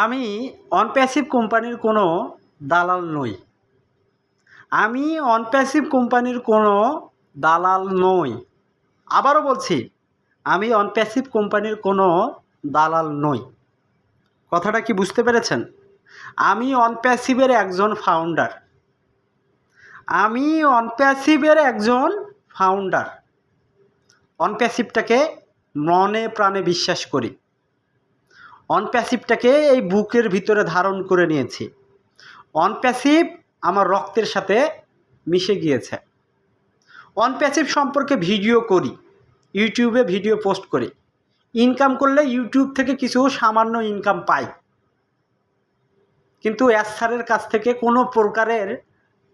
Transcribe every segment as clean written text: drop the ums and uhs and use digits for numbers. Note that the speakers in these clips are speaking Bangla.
আমি অনপ্যাসিভ কোম্পানির কোনো দালাল নই। আমি অনপ্যাসিভ কোম্পানির কোনো দালাল নই। আবারও বলছি, আমি অনপ্যাসিভ কোম্পানির কোনো দালাল নই। কথাটা কি বুঝতে পেরেছেন? আমি অনপ্যাসিভের একজন ফাউন্ডার। আমি অনপ্যাসিভের একজন ফাউন্ডার। অনপ্যাসিভটাকে মনে প্রাণে বিশ্বাস করি। অনপ্যাসিভটাকে এই বুকের ভিতরে ধারণ করে নিয়েছি। অনপ্যাসিভ আমার রক্তের সাথে মিশে গিয়েছে। অনপ্যাসিভ সম্পর্কে ভিডিও করি, ইউটিউবে ভিডিও পোস্ট করি। ইনকাম করলে ইউটিউব থেকে কিছু সামান্য ইনকাম পাই, কিন্তু স্যারের কাছ থেকে কোনো প্রকারের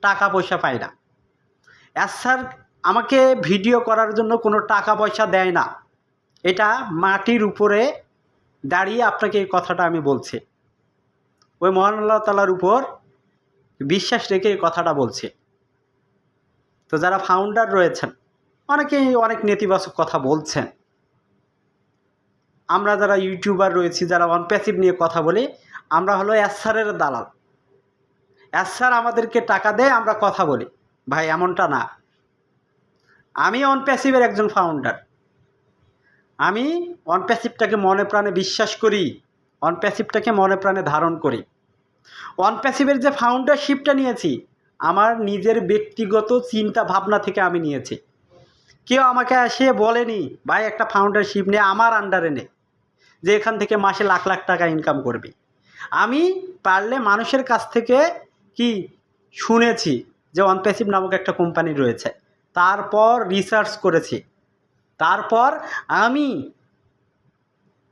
টাকা পয়সা পাই না। স্যার আমাকে ভিডিও করার জন্য কোনো টাকা পয়সা দেয় না। এটা মাটির উপরে দাঁড়িয়ে আপনাকে এই কথাটা আমি বলছি। ওই মহান আল্লাহ তাআলার উপর বিশ্বাস রেখে এই কথাটা বলছি। তো যারা ফাউন্ডার রয়েছেন, অনেকেই অনেক নেতিবাচক কথা বলছেন। আমরা যারা ইউটিউবার রয়েছি, যারা অনপ্যাসিভ নিয়ে কথা বলি, আমরা হলো স্যারের দালাল। স্যার আমাদেরকে টাকা দেয়, আমরা কথা বলি। ভাই, এমনটা না। আমি অনপ্যাসিভের একজন ফাউন্ডার। আমি অনপ্যাসিভটাকে মনে প্রাণে বিশ্বাস করি, অনপ্যাসিভটাকে মনে প্রাণে ধারণ করি। অনপ্যাসিভের যে ফাউন্ডারশিপটা নিয়েছি, আমার নিজের ব্যক্তিগত চিন্তা ভাবনা থেকে আমি নিয়েছি। কেউ আমাকে এসে বলেনি, ভাই একটা ফাউন্ডারশিপ নিয়ে আমার আন্ডারে নে, যে এখান থেকে মাসে লাখ লাখ টাকা ইনকাম করবি। আমি পারলে মানুষের কাছ থেকে কি শুনেছি যে অনপ্যাসিভ নামক একটা কোম্পানি রয়েছে, তারপর রিসার্চ করেছি, তারপর আমি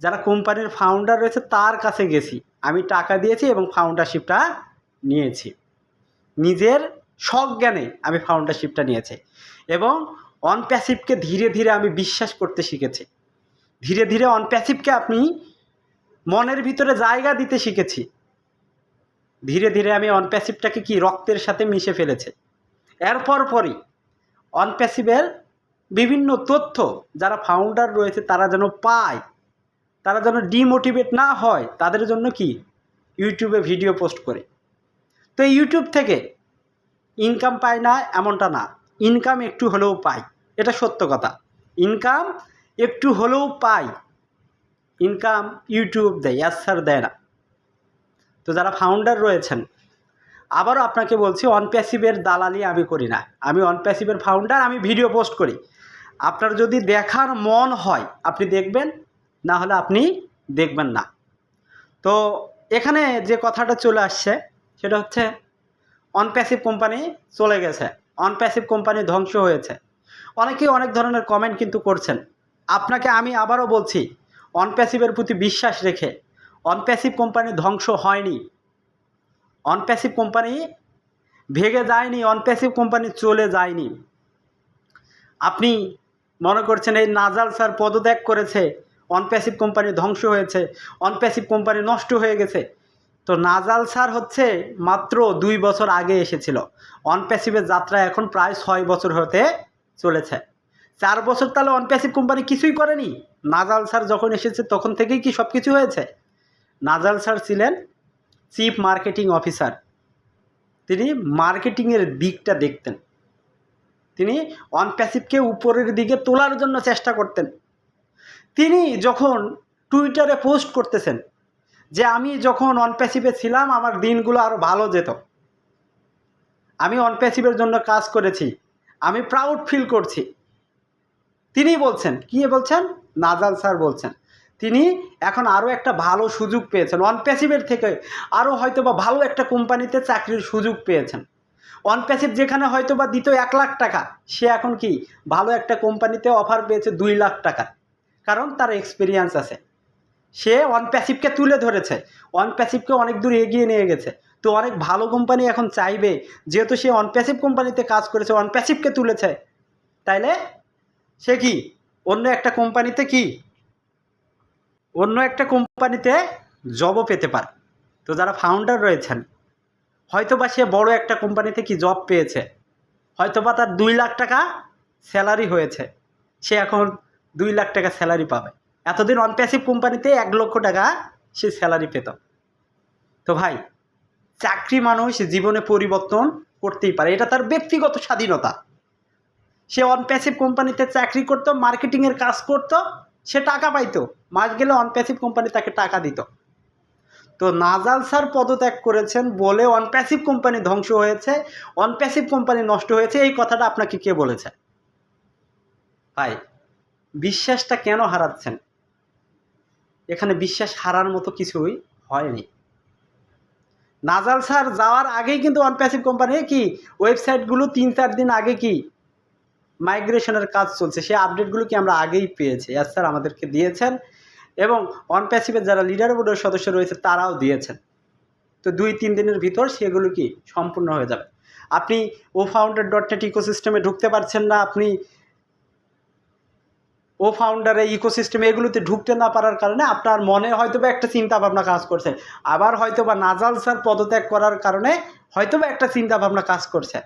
যারা কোম্পানির ফাউন্ডার রয়েছে তার কাছে গেছি, আমি টাকা দিয়েছি এবং ফাউন্ডারশিপটা নিয়েছি। নিজের সজ্ঞানে আমি ফাউন্ডারশিপটা নিয়েছি এবং অনপ্যাসিভকে ধীরে ধীরে আমি বিশ্বাস করতে শিখেছি। ধীরে ধীরে অনপ্যাসিভকে আপনি মনের ভিতরে জায়গা দিতে শিখেছি। ধীরে ধীরে আমি অনপ্যাসিভটাকে কি রক্তের সাথে মিশে ফেলেছে। এরপর পরই অনপ্যাসিভের বিভিন্ন তথ্য যারা ফাউন্ডার রয়েছে তারা যেন পায়, তারা যেন ডিমোটিভেট না হয়, তাদের জন্য কি ইউটিউবে ভিডিও পোস্ট করে। তো ইউটিউব থেকে ইনকাম পায় না এমনটা না, ইনকাম একটু হলেও পাই, এটা সত্য কথা। ইনকাম একটু হলেও পাই। ইনকাম ইউটিউব দেয়, স্যার দেয় না। তো যারা ফাউন্ডার রয়েছেন, আবারও আপনাকে বলছি, অনপ্যাসিভের দালালি আমি করি না। আমি অনপ্যাসিভের ফাউন্ডার, আমি ভিডিও পোস্ট করি। আপনার যদি দেখার মন হয় আপনি দেখবেন, না হলে আপনি দেখবেন না। তো এখানে যে কথাটা চলে আসছে সেটা হচ্ছে অনপ্যাসিভ কোম্পানি চলে গেছে, অনপ্যাসিভ কোম্পানি ধ্বংস হয়েছে। অনেকেই অনেক ধরনের কমেন্ট কিন্তু করছেন। আপনাকে আমি আবারও বলছি, অনপ্যাসিভের প্রতি বিশ্বাস রেখে, অনপ্যাসিভ কোম্পানি ধ্বংস হয়নি, অনপ্যাসিভ কোম্পানি ভেঙে যায়নি, অনপ্যাসিভ কোম্পানি চলে যায়নি। আপনি মনে করছেন এই নাজাল স্যার পদত্যাগ করেছে, অনপ্যাসিভ কোম্পানি ধ্বংস হয়েছে, অনপ্যাসিভ কোম্পানি নষ্ট হয়ে গেছে। তো নাজাল স্যার হচ্ছে মাত্র 2 বছর আগে এসেছিল। অনপ্যাসিভের যাত্রা এখন প্রায় 6 বছর হতে চলেছে। 4 বছর তাহলে অনপ্যাসিভ কোম্পানি কিছুই করেনি? নাজাল স্যার যখন এসেছে তখন থেকেই কি সব কিছু হয়েছে? নাজাল স্যার ছিলেন চিফ মার্কেটিং অফিসার। তিনি মার্কেটিংয়ের দিকটা দেখতেন। তিনি অনপ্যাসিভকে উপরের দিকে তোলার জন্য চেষ্টা করতেন। তিনি যখন টুইটারে পোস্ট করতেছেন যে আমি যখন অনপ্যাসিভে ছিলাম আমার দিনগুলো আরও ভালো যেত, আমি অনপ্যাসিভের জন্য কাজ করেছি, আমি প্রাউড ফিল করছি। তিনি বলছেন, কি বলছেন? নাজাল স্যার বলছেন তিনি এখন আরও একটা ভালো সুযোগ পেয়েছেন, অনপ্যাসিভের থেকে আরও হয়তো বা ভালো একটা কোম্পানিতে চাকরির সুযোগ পেয়েছেন। অনপ্যাসিভ যেখানে হয়তো বা দিত 1 লাখ টাকা, সে এখন কি ভালো একটা কোম্পানিতে অফার পেয়েছে 2 লাখ টাকা, কারণ তার এক্সপিরিয়েন্স আছে। সে অনপ্যাসিভকে তুলে ধরেছে, অনপ্যাসিভকে অনেক দূর এগিয়ে নিয়ে গেছে। তো অনেক ভালো কোম্পানি এখন চাইবে, যেহেতু সে অনপ্যাসিভ কোম্পানিতে কাজ করেছে, অনপ্যাসিভকে তুলেছে, তাইলে সে কি অন্য একটা কোম্পানিতে জবও পেতে পারে। তো যারা ফাউন্ডার রয়েছেন, হয়তোবা সে বড় একটা কোম্পানিতে জব পেয়েছে, হয়তোবা তার 2 লাখ টাকা স্যালারি হয়েছে, সে এখন 2 লাখ টাকা স্যালারি পাবে। এতদিন অনপ্যাসিভ কোম্পানিতে 1 লক্ষ টাকা সে স্যালারি পেত। তো ভাই, চাকরি মানুষ জীবনে পরিবর্তন করতেই পারে, এটা তার ব্যক্তিগত স্বাধীনতা। সে অনপ্যাসিভ কোম্পানিতে চাকরি করতো, মার্কেটিংয়ের কাজ করতো, সে টাকা পাইতো, মাস গেলে অনপ্যাসিভ কোম্পানি তাকে টাকা দিত। তো নাজাল স্যার পদত্যাগ করেছেন বলে অনপ্যাসিভ কোম্পানি ধ্বংস হয়েছে, অনপ্যাসিভ কোম্পানি নষ্ট হয়েছে, এই কথাটা আপনাকে কে বলেছে? ভাই, বিশ্বাসটা কেন হারাচ্ছেন? এখানে বিশ্বাস হারার মতো কিছুই হয়নি। নাজাল স্যার যাওয়ার আগেই কিন্তু অনপ্যাসিভ কোম্পানি কি ওয়েবসাইটগুলো 3-4 দিন আগে কি মাইগ্রেশনের কাজ চলছে, সেই আপডেটগুলো কি আমরা আগেই পেয়েছি, স্যার আমাদেরকে দিয়েছেন, এবং অনপ্যাসিভের যারা লিডার বোর্ডের সদস্য রয়েছে তারাও দিয়েছেন। তো 2-3 দিনের ভিতর সেগুলো কি সম্পূর্ণ হয়ে যাবে। আপনি oFounder.net ইকোসিস্টেমে ঢুকতে পারছেন না, আপনি oFounder ইকোসিস্টেমে এগুলোতে ঢুকতে না পারার কারণে আপনার মনে হয়তো বা একটা চিন্তা ভাবনা কাজ করছে, আবার হয়তো বা নাজাল স্যার পদত্যাগ করার কারণে হয়তো বা একটা চিন্তা ভাবনা কাজ করছে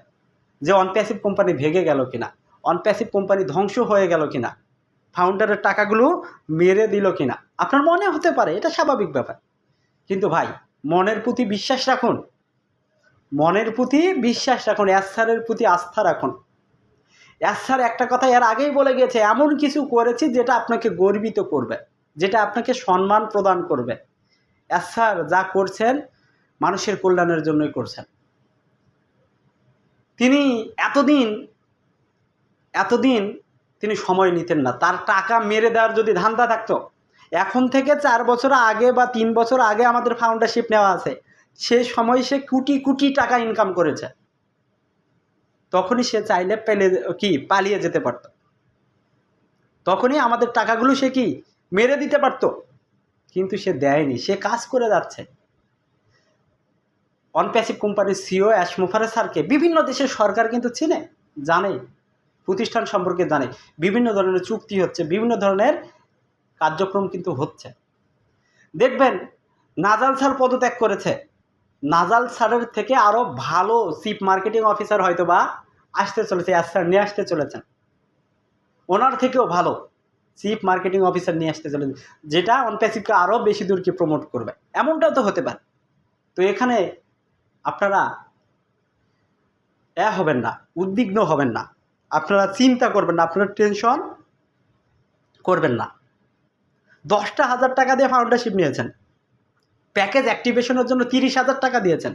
যে অনপ্যাসিভ কোম্পানি ভেঙে গেল কিনা, অনপ্যাসিভ কোম্পানি ধ্বংস হয়ে গেল কিনা, ফাউন্ডারের টাকাগুলো মেরে দিল কিনা, আপনার মনে হতে পারে, এটা স্বাভাবিক ব্যাপার। কিন্তু ভাই, মনের প্রতি বিশ্বাস রাখুন, মনের প্রতি বিশ্বাস রাখুন, স্যারের প্রতি আস্থা রাখুন। স্যার একটা কথা এর আগেই বলে গেছে, এমন কিছু করেছি যেটা আপনাকে গর্বিত করবে, যেটা আপনাকে সম্মান প্রদান করবে। স্যার যা করছেন মানুষের কল্যাণের জন্যই করছেন। তিনি এতদিন তিনি সময় নিতেন না, তার টাকা মেরে দেওয়ার যদি ধান্দা থাকতো, এখন থেকে 4 বছর আগে বা 3 বছর আগে আমাদের ফাউন্ডারশিপ নেওয়া আছে, সেই সময় সে কোটি কোটি টাকা ইনকাম করেছে, তখনই সে চাইলে পালিয়ে যেতে পারত, তখনই আমাদের টাকাগুলো সে কি মেরে দিতে পারত, কিন্তু সে দেয়নি, সে কাজ করে যাচ্ছে। অনপ্যাসিভ কোম্পানির সিও অ্যাশমুফারে স্যারকে বিভিন্ন দেশের সরকার কিন্তু চিনে, জানে, প্রতিষ্ঠান সম্পর্কে জানে, বিভিন্ন ধরনের চুক্তি হচ্ছে, বিভিন্ন ধরনের কার্যক্রম কিন্তু হচ্ছে। দেখবেন নাজাল স্যার পদত্যাগ করেছে, নাজাল স্যারের থেকে আরও ভালো চিফ মার্কেটিং অফিসার হয়তো বা আসতে চলেছে, স্যার নিয়ে আসতে চলেছেন, ওনার থেকেও ভালো চিফ মার্কেটিং অফিসার নিয়ে আসতে চলেছে, যেটা অনপ্যাসিভকে আরও বেশি দূরকে প্রমোট করবে, এমনটাও তো হতে পারে। তো এখানে আপনারা হবেন না, উদ্বিগ্ন হবেন না, আপনারা চিন্তা করবেন না, আপনারা টেনশন করবেন না। 10,000 টাকা দিয়ে ফাউন্ডারশিপ নিয়েছেন, প্যাকেজ অ্যাক্টিভেশনের জন্য 30,000 টাকা দিয়েছেন,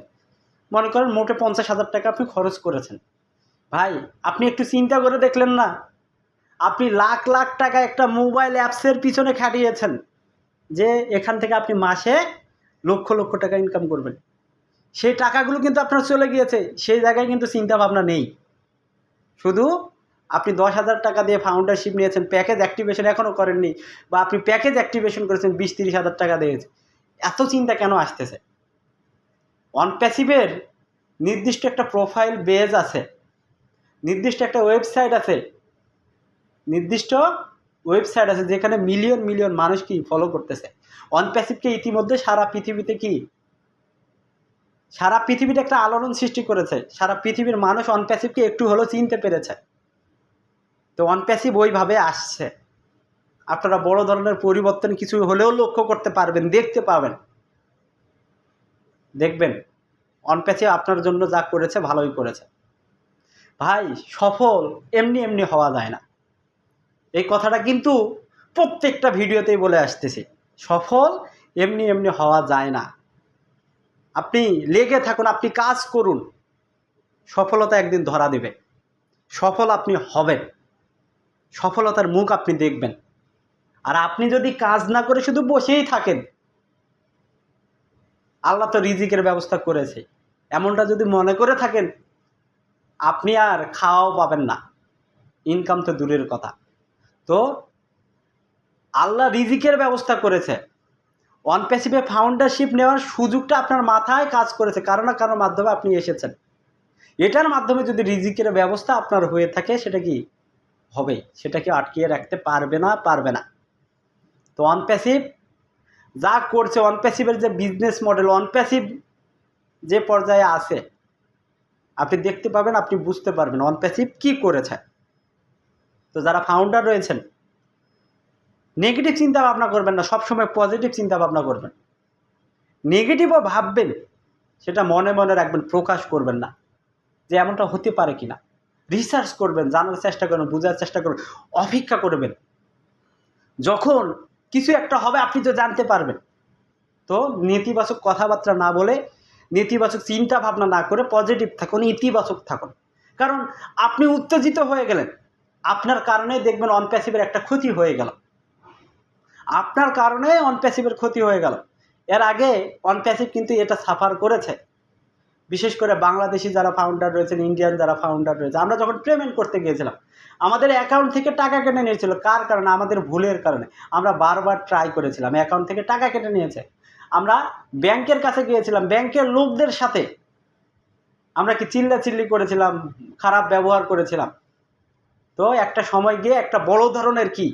মনে করেন মোটে 50,000 টাকা আপনি খরচ করেছেন। ভাই, আপনি একটু চিন্তা করে দেখলেন না, আপনি লাখ লাখ টাকা একটা মোবাইল অ্যাপসের পিছনে খাটিয়েছেন, যে এখান থেকে আপনি মাসে লক্ষ লক্ষ টাকা ইনকাম করবেন, সেই টাকাগুলো কিন্তু আপনার চলে গিয়েছে, সেই জায়গায় কিন্তু চিন্তা ভাবনা নেই। শুধু আপনি 10,000 টাকা দিয়ে ফাউন্ডারশিপ নিয়েছেন, প্যাকেজ অ্যাক্টিভেশন এখনও করেননি, বা আপনি প্যাকেজ অ্যাক্টিভেশন করেছেন 20-30,000 টাকা দিয়েছে, এত চিন্তা কেন আসতেছে? অনপ্যাসিভের নির্দিষ্ট একটা প্রোফাইল বেজ আছে, নির্দিষ্ট একটা ওয়েবসাইট আছে, যেখানে মিলিয়ন মিলিয়ন মানুষ কি ফলো করতেছে। অনপ্যাসিভকে ইতিমধ্যে সারা পৃথিবীতে একটা আলোড়ন সৃষ্টি করেছে, সারা পৃথিবীর মানুষ অনপ্যাসিভকে একটু হলেও চিনতে পেরেছে। তো অনপ্যাসিভ ওইভাবে আসছে, আপনারা বড় ধরনের পরিবর্তন কিছু হলেও লক্ষ্য করতে পারবেন, দেখতে পাবেন, দেখবেন অনপ্যাসিভ আপনার জন্য যা করেছে ভালোই করেছে। ভাই, সফল এমনি এমনি হওয়া যায় না, এই কথাটা কিন্তু প্রত্যেকটা ভিডিওতেই বলে আসতেছি, সফল এমনি এমনি হওয়া যায় না। আপনি লেগে থাকুন, আপনি কাজ করুন, সফলতা একদিন ধরা দেবে, সফল আপনি হবেন, সফলতার মুখ আপনি দেখবেন। আর আপনি যদি কাজ না করে শুধু বসেই থাকেন, আল্লাহ তো রিজিকের ব্যবস্থা করেছে, এমনটা যদি মনে করে থাকেন, আপনি আর খাওয়াও পাবেন না, ইনকাম তো দূরের কথা। তো আল্লাহ রিজিকের ব্যবস্থা করেছে, অনপ্যাসিভে ফাউন্ডারশিপ নেওয়ার সুযোগটা আপনার মাথায় কাজ করেছে, কারো না কারোর মাধ্যমে আপনি এসেছেন, এটার মাধ্যমে যদি রিজিকের ব্যবস্থা আপনার হয়ে থাকে, সেটা কি হবে, সেটাকে আটকিয়ে রাখতে পারবে না। তো অনপ্যাসিভ যা করছে, অনপ্যাসিভের যে বিজনেস মডেল, অনপ্যাসিভ যে পর্যায়ে আছে, আপনি দেখতে পাবেন, আপনি বুঝতে পারবেন অনপ্যাসিভ কি করেছে। তো যারা ফাউন্ডার রয়েছেন, নেগেটিভ চিন্তা ভাবনা করবেন না, সবসময় পজিটিভ চিন্তা ভাবনা করবেন। নেগেটিভও ভাববেন, সেটা মনে মনে রাখবেন, প্রকাশ করবেন না যে এমনটা হতে পারে কিনা। রিসার্চ করবেন, জানার চেষ্টা করবেন, বোঝার চেষ্টা করবেন, অপেক্ষা করবেন। যখন কিছু একটা হবে আপনি তো জানতে পারবেন। তো নেতিবাচক কথাবার্তা না বলে, নেতিবাচক চিন্তা ভাবনা না করে পজিটিভ থাকুন, ইতিবাচক থাকুন। কারণ আপনি উত্তেজিত হয়ে গেলেন, আপনার কারণে দেখবেন অন প্যাসিভের একটা ক্ষতি হয়ে গেল, আপনার কারণে অন প্যাসিভের ক্ষতি হয়ে গেল। এর আগে অন প্যাসিভ কিন্তু এটা সাফার করেছে, বিশেষ করে বাংলাদেশি যারা ফাউন্ডার রয়েছেন, ইন্ডিয়ান যারা ফাউন্ডার রয়েছে। আমরা যখন পেমেন্ট করতে গিয়েছিলাম আমাদের অ্যাকাউন্ট থেকে টাকা কেটে নিয়েছিল, কার কারণে? আমাদের ভুলের কারণে। আমরা বারবার ট্রাই করেছিলাম, অ্যাকাউন্ট থেকে টাকা কেটে নিয়েছে। আমরা ব্যাংকের কাছে গিয়েছিলাম, ব্যাংকের লোকদের সাথে আমরা কি চিল্লাচিল্লি করেছিলাম, খারাপ ব্যবহার করেছিলাম। তো একটা সময় গিয়ে একটা বড় ধরনের কি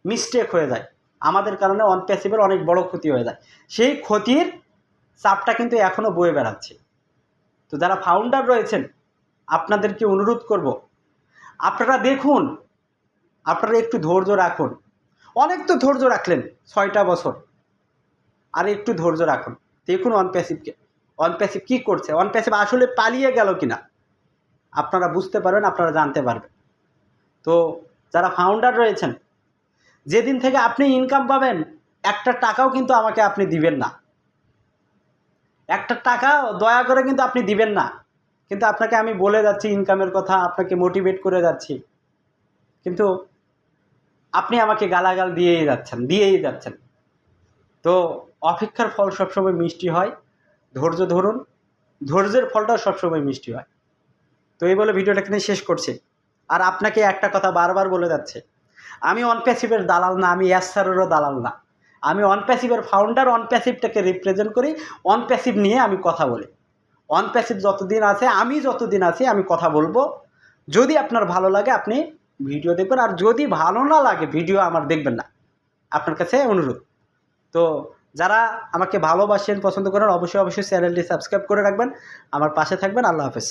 মিস্টেক হয়ে যায়, আমাদের কারণে অন প্যাসিভের অনেক বড় ক্ষতি হয়ে যায়। সেই ক্ষতির চাপটা কিন্তু এখনও বয়ে বেড়াচ্ছে। তো যারা ফাউন্ডার রয়েছেন আপনাদেরকে অনুরোধ করব, আপনারা দেখুন, আপনারা একটু ধৈর্য রাখুন। অনেক তো ধৈর্য রাখলেন 6টা বছর, আর একটু ধৈর্য রাখুন, দেখুন অন প্যাসিভকে, অন প্যাসিভ কী করছে, অন প্যাসিভ আসলে পালিয়ে গেল কিনা আপনারা বুঝতে পারবেন, আপনারা জানতে পারবেন। তো যারা ফাউন্ডার রয়েছেন, যেদিন থেকে আপনি ইনকাম পাবেন একটা টাকাও কিন্তু আমাকে আপনি দিবেন না, একটা টাকাও দয়া করে কিন্তু আপনি দিবেন না। কিন্তু আপনাকে আমি বলে যাচ্ছি ইনকামের কথা, আপনাকে মোটিভেট করে যাচ্ছি, কিন্তু আপনি আমাকে গালাগাল দিয়েই যাচ্ছেন। তো অপেক্ষার ফল সবসময় মিষ্টি হয়, ধৈর্য ধরুন, ধৈর্যের ফলটাও সবসময় মিষ্টি হয়। তো এই বলে ভিডিওটা এখানে শেষ করছি। আর আপনাকে একটা কথা বারবার বলে যাচ্ছে, আমি অন প্যাসিভের দালাল না, আমি এসআরেরও দালাল না, আমি অন প্যাসিভের ফাউন্ডার। অন প্যাসিভটাকে রিপ্রেজেন্ট করি, অন প্যাসিভ নিয়ে আমি কথা বলি। অন প্যাসিভ যতদিন আছে, আমি যতদিন আছি আমি কথা বলবো। যদি আপনার ভালো লাগে আপনি ভিডিও দেখবেন, আর যদি ভালো না লাগে ভিডিও আমার দেখবেন না, আপনার কাছে অনুরোধ। তো যারা আমাকে ভালোবাসেন, পছন্দ করেন, অবশ্যই চ্যানেলটি সাবস্ক্রাইব করে রাখবেন, আমার পাশে থাকবেন। আল্লাহ হাফেজ।